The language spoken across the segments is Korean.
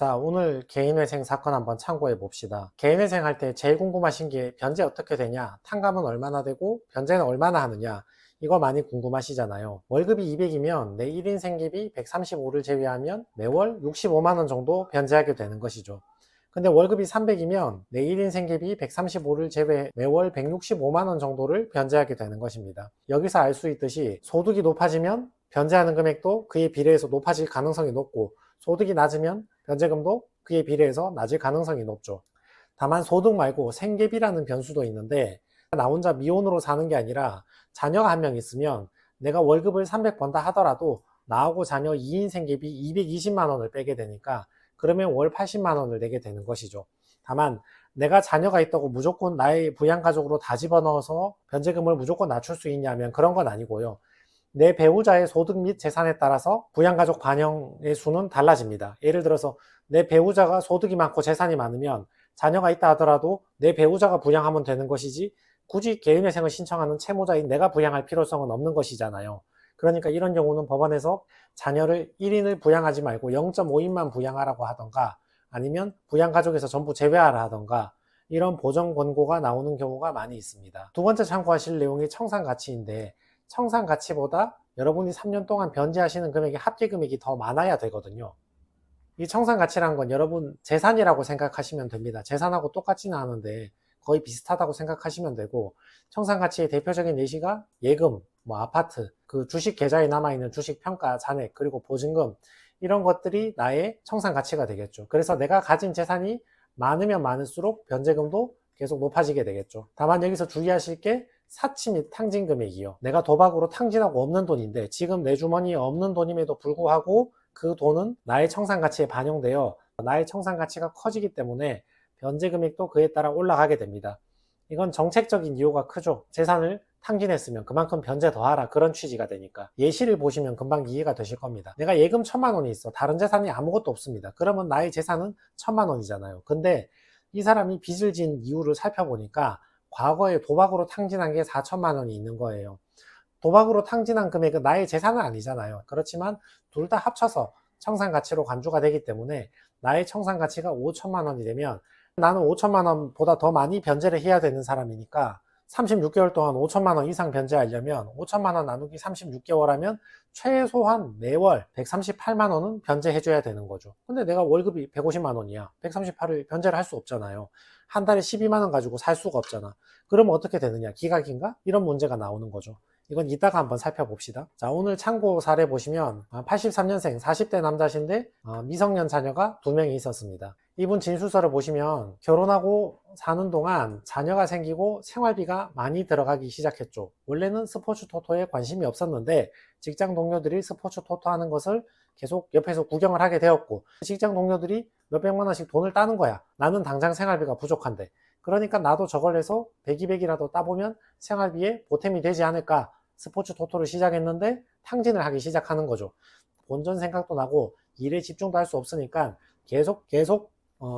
자, 오늘 개인회생 사건 한번 참고해 봅시다. 개인회생 할 때 제일 궁금하신 게 변제 어떻게 되냐, 탕감은 얼마나 되고 변제는 얼마나 하느냐, 이거 많이 궁금하시잖아요. 월급이 200이면 내 1인 생계비 135를 제외하면 매월 65만 원 정도 변제하게 되는 것이죠. 근데 월급이 300이면 내 1인 생계비 135를 제외 매월 165만 원 정도를 변제하게 되는 것입니다. 여기서 알 수 있듯이 소득이 높아지면 변제하는 금액도 그에 비례해서 높아질 가능성이 높고, 소득이 낮으면 변제금도 그에 비례해서 낮을 가능성이 높죠. 다만 소득 말고 생계비라는 변수도 있는데, 나 혼자 미혼으로 사는 게 아니라 자녀가 한 명 있으면 내가 월급을 300 번다 하더라도 나하고 자녀 2인 생계비 220만 원을 빼게 되니까, 그러면 월 80만 원을 내게 되는 것이죠. 다만 내가 자녀가 있다고 무조건 나의 부양가족으로 다 집어넣어서 변제금을 무조건 낮출 수 있냐면 그런 건 아니고요. 내 배우자의 소득 및 재산에 따라서 부양가족 반영의 수는 달라집니다. 예를 들어서 내 배우자가 소득이 많고 재산이 많으면 자녀가 있다 하더라도 내 배우자가 부양하면 되는 것이지, 굳이 개인회생을 신청하는 채무자인 내가 부양할 필요성은 없는 것이잖아요. 그러니까 이런 경우는 법원에서 자녀를 1인을 부양하지 말고 0.5인만 부양하라고 하던가, 아니면 부양가족에서 전부 제외하라 하던가, 이런 보정 권고가 나오는 경우가 많이 있습니다. 두 번째 참고하실 내용이 청산가치인데, 청산가치보다 여러분이 3년 동안 변제하시는 금액의 합계금액이 더 많아야 되거든요. 이 청산가치란 건 여러분 재산이라고 생각하시면 됩니다. 재산하고 똑같지는 않은데 거의 비슷하다고 생각하시면 되고, 청산가치의 대표적인 예시가 예금, 아파트, 그 주식 계좌에 남아있는 주식 평가 잔액, 그리고 보증금, 이런 것들이 나의 청산가치가 되겠죠. 그래서 내가 가진 재산이 많으면 많을수록 변제금도 계속 높아지게 되겠죠. 다만 여기서 주의하실 게 사치 및 탕진 금액이요. 내가 도박으로 탕진하고 없는 돈인데 지금 내 주머니에 없는 돈임에도 불구하고 그 돈은 나의 청산가치에 반영되어 나의 청산가치가 커지기 때문에 변제 금액도 그에 따라 올라가게 됩니다. 이건 정책적인 이유가 크죠. 재산을 탕진했으면 그만큼 변제 더하라, 그런 취지가 되니까. 예시를 보시면 금방 이해가 되실 겁니다. 내가 예금 1000만 원이 있어. 다른 재산이 아무것도 없습니다. 그러면 나의 재산은 1000만 원이잖아요. 근데 이 사람이 빚을 진 이유를 살펴보니까 과거에 도박으로 탕진한 게 4천만 원이 있는 거예요. 도박으로 탕진한 금액은 나의 재산은 아니잖아요. 그렇지만 둘 다 합쳐서 청산가치로 간주가 되기 때문에 나의 청산가치가 5천만 원이 되면 나는 5천만 원보다 더 많이 변제를 해야 되는 사람이니까 36개월 동안 5천만 원 이상 변제하려면 5천만 원 나누기 36개월 하면 최소한 매월 138만 원은 변제해줘야 되는 거죠. 근데 내가 월급이 150만 원이야. 138을 변제를 할 수 없잖아요. 한 달에 12만 원 가지고 살 수가 없잖아. 그러면 어떻게 되느냐? 기각인가? 이런 문제가 나오는 거죠. 이건 이따가 한번 살펴봅시다. 자, 오늘 참고 사례 보시면 83년생 40대 남자신데 미성년 자녀가 2명이 있었습니다. 이분 진술서를 보시면 결혼하고 사는 동안 자녀가 생기고 생활비가 많이 들어가기 시작했죠. 원래는 스포츠 토토에 관심이 없었는데 직장 동료들이 스포츠 토토 하는 것을 계속 옆에서 구경을 하게 되었고, 직장 동료들이 몇백만 원씩 돈을 따는 거야. 나는 당장 생활비가 부족한데. 그러니까 나도 저걸 해서 100, 200이라도 따보면 생활비에 보탬이 되지 않을까. 스포츠 토토를 시작했는데 탕진을 하기 시작하는 거죠. 본전 생각도 나고 일에 집중도 할 수 없으니까 계속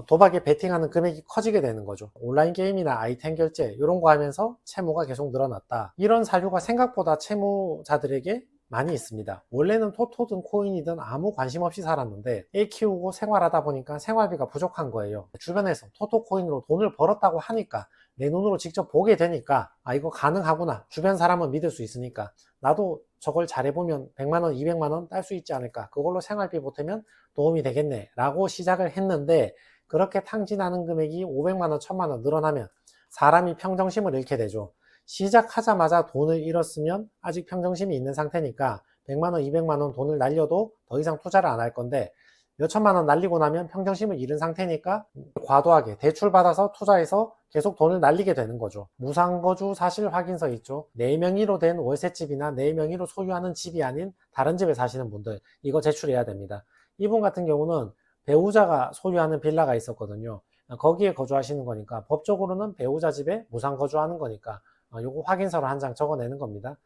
도박에 베팅하는 금액이 커지게 되는 거죠. 온라인 게임이나 아이템 결제 이런 거 하면서 채무가 계속 늘어났다. 이런 사유가 생각보다 채무자들에게 많이 있습니다. 원래는 토토든 코인이든 아무 관심 없이 살았는데 애 키우고 생활하다 보니까 생활비가 부족한 거예요. 주변에서 토토 코인으로 돈을 벌었다고 하니까, 내 눈으로 직접 보게 되니까 이거 가능하구나. 주변 사람은 믿을 수 있으니까 나도 저걸 잘해보면 100만 원, 200만 원 딸 수 있지 않을까. 그걸로 생활비 보태면 도움이 되겠네 라고 시작을 했는데, 그렇게 탕진하는 금액이 500만 원, 1000만 원 늘어나면 사람이 평정심을 잃게 되죠. 시작하자마자 돈을 잃었으면 아직 평정심이 있는 상태니까 100만 원, 200만 원 돈을 날려도 더 이상 투자를 안 할 건데, 몇천만 원 날리고 나면 평정심을 잃은 상태니까 과도하게 대출받아서 투자해서 계속 돈을 날리게 되는 거죠. 무상거주 사실 확인서 있죠. 내 명의로 된 월세집이나 내 명의로 소유하는 집이 아닌 다른 집에 사시는 분들, 이거 제출해야 됩니다. 이분 같은 경우는 배우자가 소유하는 빌라가 있었거든요. 거기에 거주하시는 거니까 법적으로는 배우자 집에 무상거주하는 거니까 요거 확인서를 한 장 적어내는 겁니다.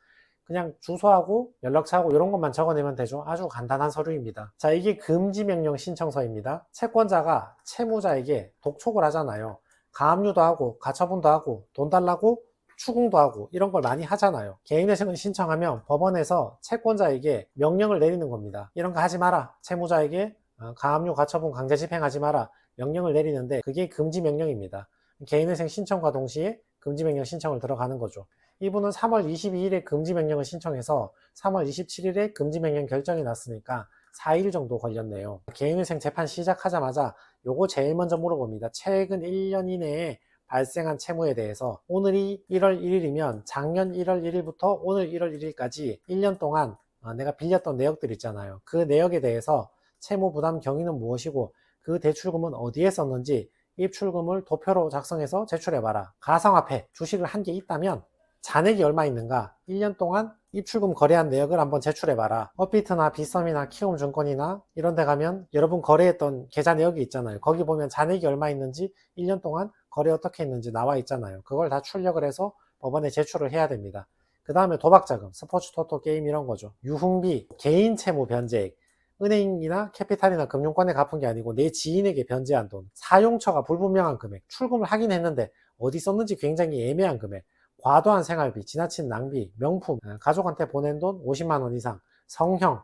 그냥 주소하고 연락처하고 이런 것만 적어내면 되죠. 아주 간단한 서류입니다. 자, 이게 금지명령 신청서입니다. 채권자가 채무자에게 독촉을 하잖아요. 가압류도 하고 가처분도 하고 돈 달라고 추궁도 하고 이런 걸 많이 하잖아요. 개인회생을 신청하면 법원에서 채권자에게 명령을 내리는 겁니다. 이런 거 하지 마라. 채무자에게 가압류 가처분 강제 집행하지 마라 명령을 내리는데 그게 금지 명령입니다. 개인회생 신청과 동시에 금지 명령 신청을 들어가는 거죠. 이분은 3월 22일에 금지 명령을 신청해서 3월 27일에 금지 명령 결정이 났으니까 4일 정도 걸렸네요. 개인회생 재판 시작하자마자 요거 제일 먼저 물어봅니다. 최근 1년 이내에 발생한 채무에 대해서 오늘이 1월 1일이면 작년 1월 1일부터 오늘 1월 1일까지 1년 동안 내가 빌렸던 내역들 있잖아요. 그 내역에 대해서 채무 부담 경위는 무엇이고 그 대출금은 어디에 썼는지 입출금을 도표로 작성해서 제출해봐라. 가상화폐 주식을 한 개 있다면 잔액이 얼마 있는가 1년 동안 입출금 거래한 내역을 한번 제출해봐라. 업비트나 빗썸이나 키움증권이나 이런 데 가면 여러분 거래했던 계좌 내역이 있잖아요. 거기 보면 잔액이 얼마 있는지 1년 동안 거래 어떻게 했는지 나와 있잖아요. 그걸 다 출력을 해서 법원에 제출을 해야 됩니다. 그 다음에 도박자금, 스포츠 토토 게임 이런 거죠. 유흥비, 개인 채무 변제액, 은행이나 캐피탈이나 금융권에 갚은 게 아니고 내 지인에게 변제한 돈, 사용처가 불분명한 금액, 출금을 하긴 했는데 어디 썼는지 굉장히 애매한 금액, 과도한 생활비, 지나친 낭비, 명품, 가족한테 보낸 돈 50만 원 이상, 성형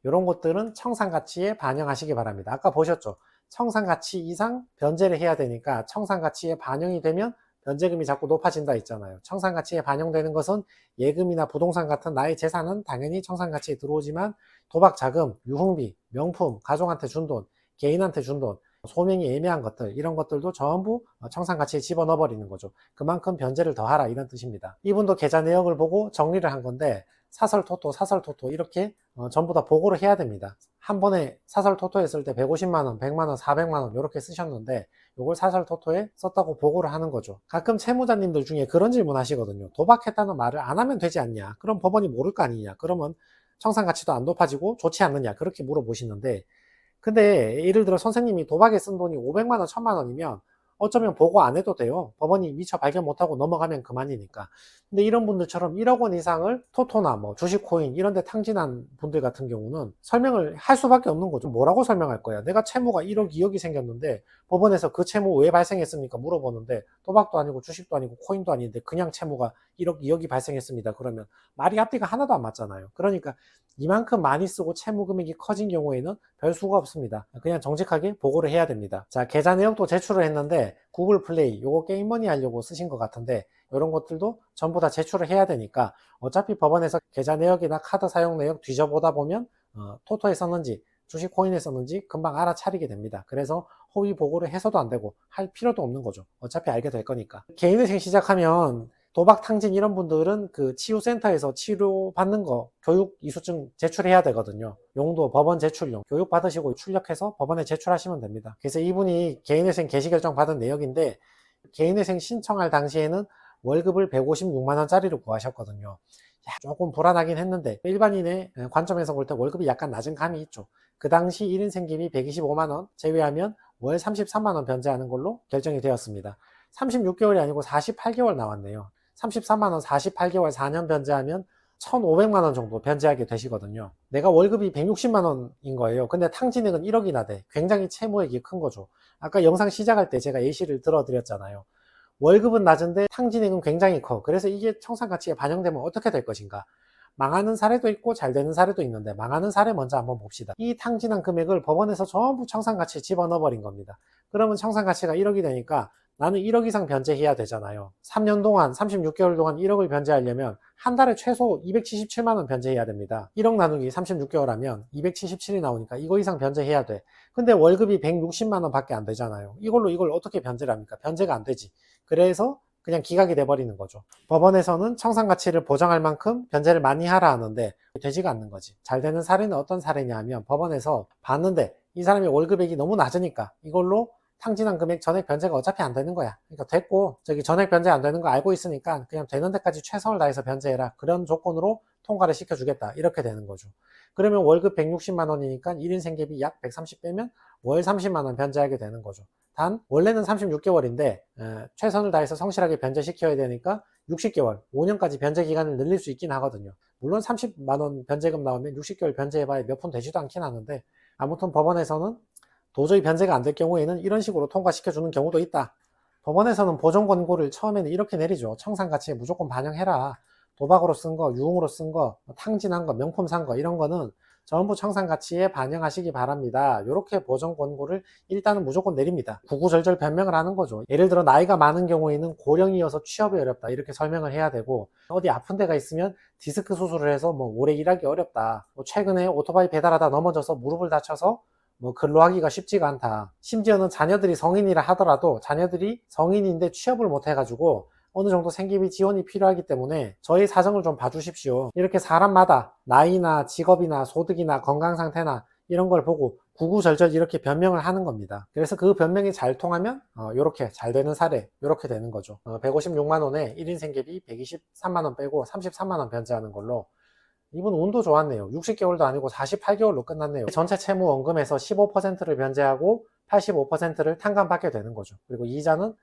이런 것들은 청산가치에 반영하시기 바랍니다. 아까 보셨죠? 청산가치 이상 변제를 해야 되니까 청산가치에 반영이 되면 변제금이 자꾸 높아진다 했잖아요. 청산가치에 반영되는 것은 예금이나 부동산 같은 나의 재산은 당연히 청산가치에 들어오지만 도박자금, 유흥비, 명품, 가족한테 준 돈, 개인한테 준 돈, 소명이 애매한 것들 이런 것들도 전부 청산가치에 집어넣어 버리는 거죠. 그만큼 변제를 더하라 이런 뜻입니다. 이분도 계좌 내역을 보고 정리를 한 건데 사설토토 이렇게 전부 다 보고를 해야 됩니다. 한 번에 사설토토 했을 때 150만원, 100만원, 400만원 이렇게 쓰셨는데 이걸 사설토토에 썼다고 보고를 하는 거죠. 가끔 채무자님들 중에 그런 질문 하시거든요. 도박했다는 말을 안 하면 되지 않냐? 그럼 법원이 모를 거 아니냐? 그러면 청산가치도 안 높아지고 좋지 않느냐? 그렇게 물어보시는데 근데 예를 들어 선생님이 도박에 쓴 돈이 500만원, 1000만원이면 어쩌면 보고 안 해도 돼요. 법원이 미처 발견 못하고 넘어가면 그만이니까. 근데 이런 분들처럼 1억 원 이상을 토토나 뭐 주식 코인 이런 데 탕진한 분들 같은 경우는 설명을 할 수밖에 없는 거죠. 뭐라고 설명할 거야? 내가 채무가 1억, 2억이 생겼는데 법원에서 그 채무 왜 발생했습니까? 물어보는데 도박도 아니고 주식도 아니고 코인도 아닌데 그냥 채무가 1억, 2억이 발생했습니다. 그러면 말이 앞뒤가 하나도 안 맞잖아요. 그러니까 이만큼 많이 쓰고 채무 금액이 커진 경우에는 별 수가 없습니다. 그냥 정직하게 보고를 해야 됩니다. 자, 계좌 내역도 제출을 했는데 구글 플레이 요거 게임머니 하려고 쓰신 것 같은데 이런 것들도 전부 다 제출을 해야 되니까 어차피 법원에서 계좌 내역이나 카드 사용 내역 뒤져보다 보면 토토에 썼는지 주식 코인에 썼는지 금방 알아차리게 됩니다. 그래서 허위 보고를 해서도 안 되고 할 필요도 없는 거죠. 어차피 알게 될 거니까. 개인회생 시작하면 도박 탕진 이런 분들은 그 치유센터에서 치료받는 거 교육 이수증 제출해야 되거든요. 용도 법원 제출용 교육 받으시고 출력해서 법원에 제출하시면 됩니다. 그래서 이분이 개인회생 개시결정 받은 내역인데 개인회생 신청할 당시에는 월급을 156만 원짜리로 구하셨거든요. 조금 불안하긴 했는데 일반인의 관점에서 볼 때 월급이 약간 낮은 감이 있죠. 그 당시 1인 생계비 125만 원 제외하면 월 33만 원 변제하는 걸로 결정이 되었습니다. 36개월이 아니고 48개월 나왔네요. 33만 원 48개월 4년 변제하면 1,500만 원 정도 변제하게 되시거든요. 내가 월급이 160만 원인 거예요. 근데 탕진액은 1억이나 돼. 굉장히 채무액이 큰 거죠. 아까 영상 시작할 때 제가 예시를 들어드렸잖아요. 월급은 낮은데 탕진액은 굉장히 커. 그래서 이게 청산가치에 반영되면 어떻게 될 것인가? 망하는 사례도 있고 잘 되는 사례도 있는데 망하는 사례 먼저 한번 봅시다. 이 탕진한 금액을 법원에서 전부 청산가치에 집어넣어 버린 겁니다. 그러면 청산가치가 1억이 되니까 나는 1억 이상 변제해야 되잖아요. 3년 동안 36개월 동안 1억을 변제하려면 한 달에 최소 277만 원 변제해야 됩니다. 1억 나누기 36개월 하면 277이 나오니까 이거 이상 변제해야 돼. 근데 월급이 160만 원 밖에 안 되잖아요. 이걸로 이걸 어떻게 변제를 합니까? 변제가 안 되지. 그래서 그냥 기각이 돼버리는 거죠. 법원에서는 청산가치를 보장할 만큼 변제를 많이 하라 하는데 되지가 않는 거지. 잘 되는 사례는 어떤 사례냐 하면 법원에서 봤는데 이 사람이 월급액이 너무 낮으니까 이걸로 탕진한 금액 전액 변제가 어차피 안 되는 거야. 그러니까 됐고 저기 전액 변제 안 되는 거 알고 있으니까 그냥 되는 데까지 최선을 다해서 변제해라. 그런 조건으로 통과를 시켜주겠다. 이렇게 되는 거죠. 그러면 월급 160만 원이니까 1인 생계비 약 130 빼면 월 30만 원 변제하게 되는 거죠. 단 원래는 36개월인데 최선을 다해서 성실하게 변제시켜야 되니까 60개월, 5년까지 변제 기간을 늘릴 수 있긴 하거든요. 물론 30만 원 변제금 나오면 60개월 변제해봐야 몇 푼 되지도 않긴 하는데 아무튼 법원에서는 도저히 변제가 안 될 경우에는 이런 식으로 통과시켜주는 경우도 있다. 법원에서는 보정 권고를 처음에는 이렇게 내리죠. 청산가치에 무조건 반영해라. 도박으로 쓴 거, 유흥으로 쓴 거, 탕진한 거, 명품 산 거 이런 거는 전부 청산가치에 반영하시기 바랍니다. 이렇게 보정 권고를 일단은 무조건 내립니다. 구구절절 변명을 하는 거죠. 예를 들어 나이가 많은 경우에는 고령이어서 취업이 어렵다 이렇게 설명을 해야 되고, 어디 아픈 데가 있으면 디스크 수술을 해서 뭐 오래 일하기 어렵다, 뭐 최근에 오토바이 배달하다 넘어져서 무릎을 다쳐서 뭐 근로하기가 쉽지가 않다, 심지어는 자녀들이 성인이라 하더라도 자녀들이 성인인데 취업을 못 해가지고 어느 정도 생계비 지원이 필요하기 때문에 저희 사정을 좀 봐주십시오, 이렇게 사람마다 나이나 직업이나 소득이나 건강 상태나 이런 걸 보고 구구절절 이렇게 변명을 하는 겁니다. 그래서 그 변명이 잘 통하면 이렇게 잘 되는 사례, 이렇게 되는 거죠. 156만 원에 1인 생계비 123만 원 빼고 33만 원 변제하는 걸로. 이분 운도 좋았네요. 60개월도 아니고 48개월로 끝났네요. 전체 채무 원금에서 15%를 변제하고 85%를 탕감받게 되는 거죠. 그리고 이자는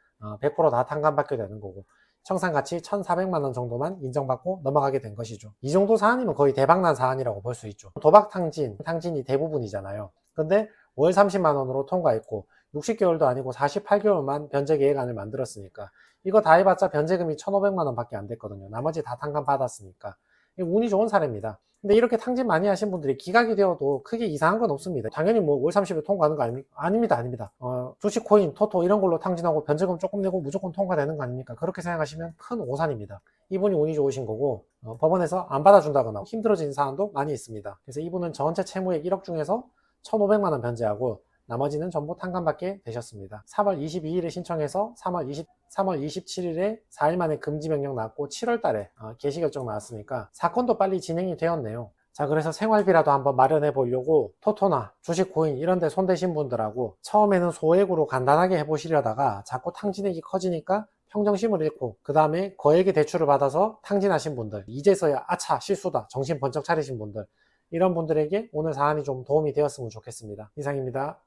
100%다 탕감받게 되는 거고, 청산가치 1,400만 원 정도만 인정받고 넘어가게 된 것이죠. 이 정도 사안이면 거의 대박난 사안이라고 볼 수 있죠. 도박 탕진이 대부분이잖아요. 근데 월 30만 원으로 통과했고 60개월도 아니고 48개월만 변제 계획안을 만들었으니까 이거 다 해봤자 변제금이 1,500만 원 밖에 안 됐거든요. 나머지 다 탕감받았으니까 운이 좋은 사례입니다. 근데 이렇게 탕진 많이 하신 분들이 기각이 되어도 크게 이상한 건 없습니다. 당연히 뭐 월 30일 통과하는 거 아닙니까? 아닙니다. 주식, 코인, 토토 이런 걸로 탕진하고 변제금 조금 내고 무조건 통과되는 거 아닙니까? 그렇게 생각하시면 큰 오산입니다. 이분이 운이 좋으신 거고, 법원에서 안 받아준다거나 힘들어진 사안도 많이 있습니다. 그래서 이분은 전체 채무액 1억 중에서 1,500만 원 변제하고 나머지는 전부 탕감받게 되셨습니다. 3월 22일에 신청해서 3월 27일에 4일 만에 금지명령 나왔고 7월 달에 개시결정 나왔으니까 사건도 빨리 진행이 되었네요. 자, 그래서 생활비라도 한번 마련해 보려고 토토나 주식, 코인 이런 데 손대신 분들하고 처음에는 소액으로 간단하게 해보시려다가 자꾸 탕진액이 커지니까 평정심을 잃고 그 다음에 거액의 대출을 받아서 탕진하신 분들, 이제서야 아차 실수다 정신 번쩍 차리신 분들, 이런 분들에게 오늘 사안이 좀 도움이 되었으면 좋겠습니다. 이상입니다.